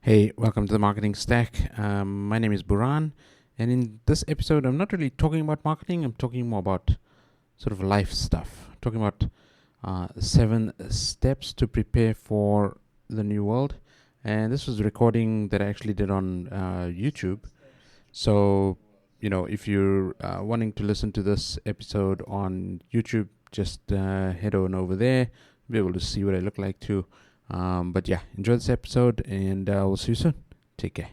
Hey, welcome to the Marketing Stack. My name is Buran, and in this episode, I'm not really talking about marketing. I'm talking more about sort of life stuff. Talking about 7 steps to prepare for the new world, and this was a recording that I actually did on YouTube. So, if you're wanting to listen to this episode on YouTube, just head on over there. Be able to see what I look like too. But yeah, enjoy this episode, and we'll see you soon. Take care.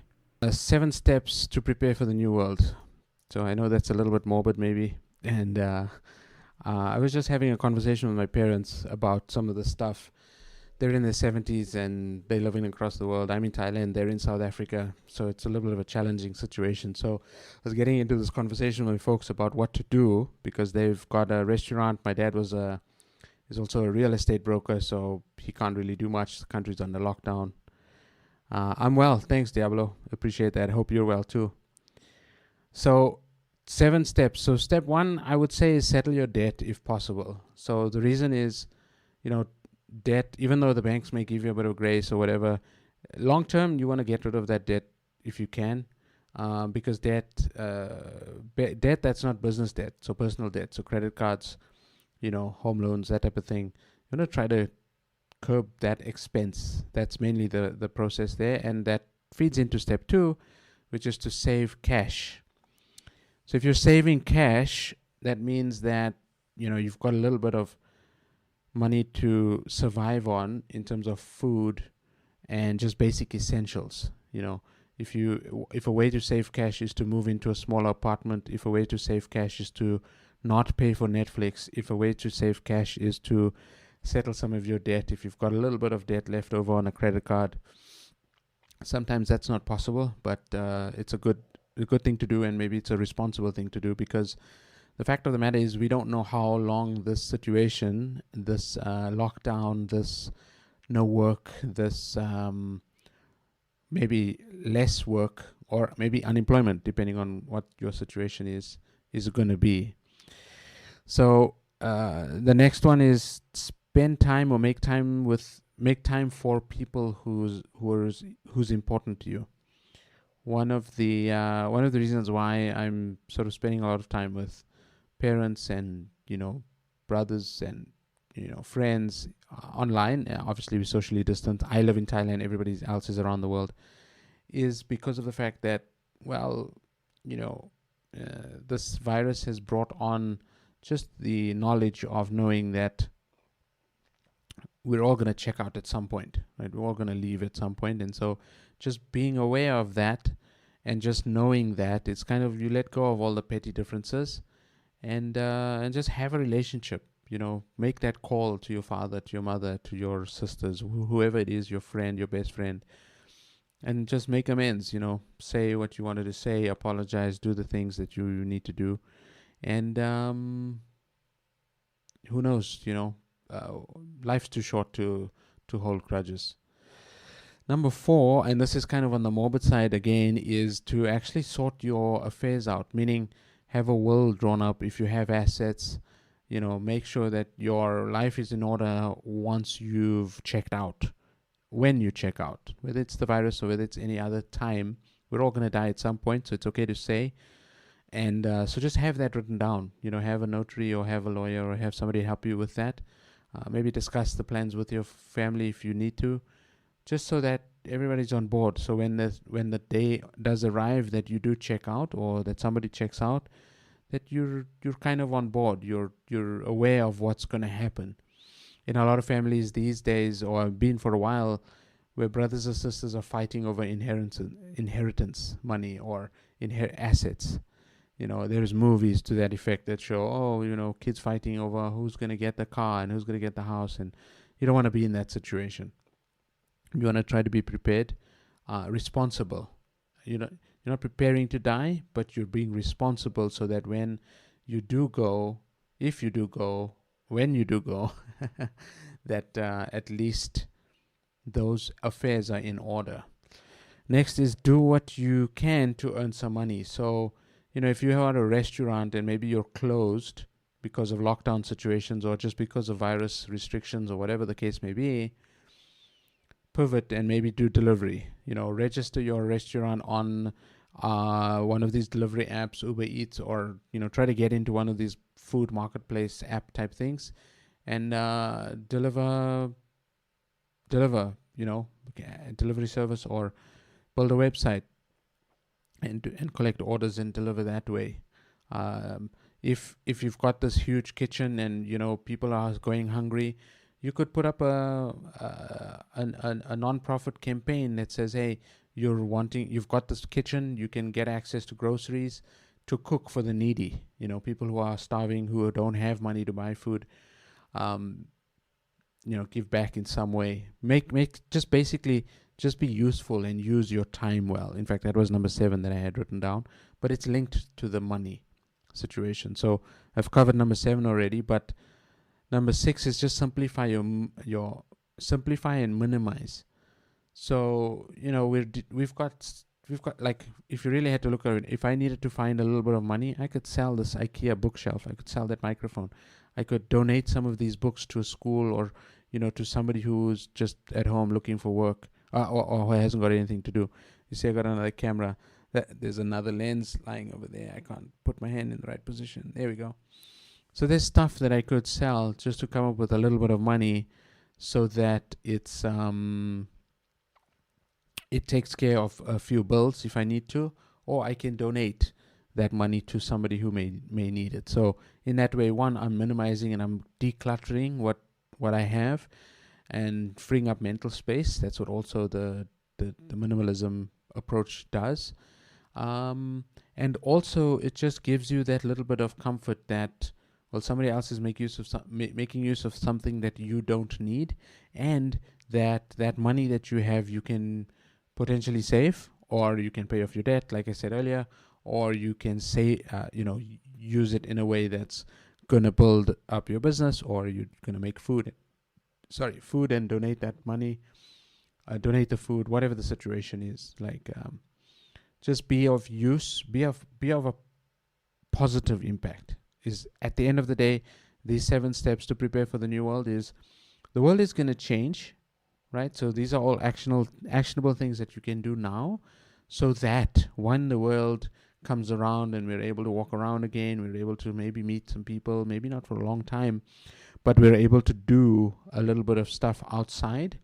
7 steps to prepare for the new world. So I know that's a little bit morbid, maybe. And I was just having a conversation with my parents about some of the stuff. They're in their 70s and they're living across the world. I'm in Thailand, they're in South Africa. So it's a little bit of a challenging situation. So I was getting into this conversation with folks about what to do because they've got a restaurant. My dad is also a real estate broker, so he can't really do much. The country's under lockdown. I'm well, thanks, Diablo. Appreciate that. Hope you're well too. So, 7 steps. So, step one, I would say, is settle your debt if possible. So, the reason is, debt, even though the banks may give you a bit of grace or whatever, long term, you want to get rid of that debt if you can. Because debt that's not business debt, so personal debt, so credit cards, home loans, that type of thing. You want to try to curb that expense. That's mainly the process there, and that feeds into step two, which is to save cash. So if you're saving cash, that means that you've got a little bit of money to survive on in terms of food and just basic essentials. If a way to save cash is to move into a smaller apartment, if a way to save cash is to not pay for Netflix, if a way to save cash is to settle some of your debt, if you've got a little bit of debt left over on a credit card, sometimes that's not possible, but it's a good thing to do, and maybe it's a responsible thing to do, because the fact of the matter is we don't know how long this situation, this lockdown, this no work, this maybe less work, or maybe unemployment, depending on what your situation is going to be. So the next one is spend time or make time for people who's important to you. One of the reasons why I'm sort of spending a lot of time with parents and brothers and friends online. Obviously, we're socially distant. I live in Thailand. Everybody else is around the world. Is because of the fact that this virus has brought on just the knowledge of knowing that we're all going to check out at some point, right? We're all going to leave at some point. And so just being aware of that and just knowing that, it's kind of, you let go of all the petty differences and just have a relationship, make that call to your father, to your mother, to your sisters, whoever it is, your friend, your best friend, and just make amends, say what you wanted to say, apologize, do the things that you need to do. And who knows, life's too short to hold grudges. Number 4, and this is kind of on the morbid side again, is to actually sort your affairs out, meaning have a will drawn up. If you have assets, make sure that your life is in order once you've checked out. When you check out, whether it's the virus or whether it's any other time, we're all going to die at some point, so it's okay to say. And so just have that written down. Have a notary or have a lawyer or have somebody help you with that. Maybe discuss the plans with your family if you need to, just so that everybody's on board. So when the day does arrive that you do check out or that somebody checks out, that you're kind of on board. You're aware of what's going to happen. In a lot of families these days, or have been for a while, where brothers or sisters are fighting over inheritance money or assets. There's movies to that effect that show, kids fighting over who's going to get the car and who's going to get the house, and you don't want to be in that situation. You want to try to be prepared, responsible. You're not preparing to die, but you're being responsible so that when you do go, if you do go, when you do go, that at least those affairs are in order. Next is do what you can to earn some money. So, if you have a restaurant and maybe you're closed because of lockdown situations or just because of virus restrictions or whatever the case may be, pivot and maybe do delivery. register your restaurant on one of these delivery apps, Uber Eats, or try to get into one of these food marketplace app type things, and deliver delivery service, or build a website and collect orders and deliver that way. Um, if you've got this huge kitchen and people are going hungry, you could put up a non-profit campaign that says, hey, you've got this kitchen, you can get access to groceries to cook for the needy, people who are starving, who don't have money to buy food. um, Give back in some way. Just be useful and use your time well. In fact, that was number 7 that I had written down, but it's linked to the money situation. So I've covered number 7 already, but number 6 is just simplify your simplify and minimize. So we've got, like, if you really had to look at it, if I needed to find a little bit of money, I could sell this IKEA bookshelf, I could sell that microphone, I could donate some of these books to a school, or to somebody who's just at home looking for work, or who hasn't got anything to do. You see, I got another camera. There's another lens lying over there. I can't put my hand in the right position. There we go. So there's stuff that I could sell just to come up with a little bit of money, so that it takes care of a few bills if I need to, or I can donate that money to somebody who may need it. So in that way, one, I'm minimizing and I'm decluttering what I have, and freeing up mental space. That's what also the minimalism approach does. And also it just gives you that little bit of comfort that, well, somebody else is making use of something that you don't need, and that money that you have, you can potentially save, or you can pay off your debt, like I said earlier, or you can use it in a way that's going to build up your business, or you're going to make food and donate that money, donate the food, whatever the situation is. Like, just be of use, be of a positive impact. Is, at the end of the day, these 7 steps to prepare for the new world is, the world is going to change, right? So these are all actionable things that you can do now, so that when the world comes around and we're able to walk around again, we're able to maybe meet some people, maybe not for a long time, but we're able to do a little bit of stuff outside,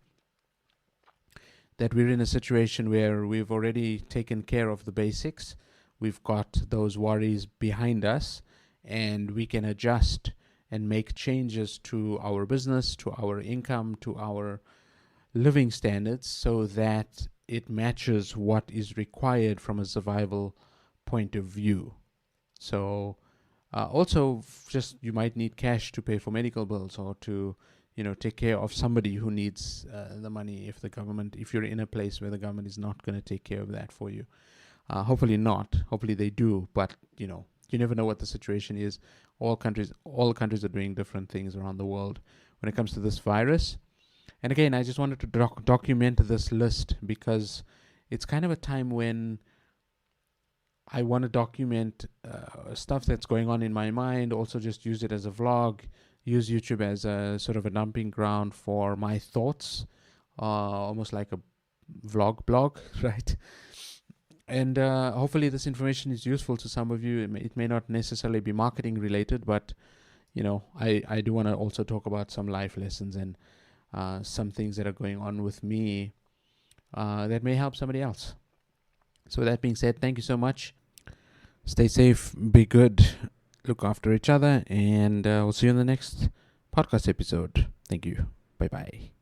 that we're in a situation where we've already taken care of the basics, we've got those worries behind us, and we can adjust and make changes to our business, to our income, to our living standards, so that it matches what is required from a survival point of view. So also, just, you might need cash to pay for medical bills, or to take care of somebody who needs the money, if you're in a place where the government is not going to take care of that for you. Hopefully not. Hopefully they do, but you never know what the situation is. All countries are doing different things around the world when it comes to this virus. And again, I just wanted to document this list, because it's kind of a time when I want to document stuff that's going on in my mind, also just use it as a vlog, use YouTube as a sort of a dumping ground for my thoughts, almost like a vlog blog, right? And hopefully this information is useful to some of you. It may not necessarily be marketing related, but I do want to also talk about some life lessons and some things that are going on with me that may help somebody else. So with that being said, thank you so much. Stay safe, be good, look after each other, and we'll see you in the next podcast episode. Thank you. Bye-bye.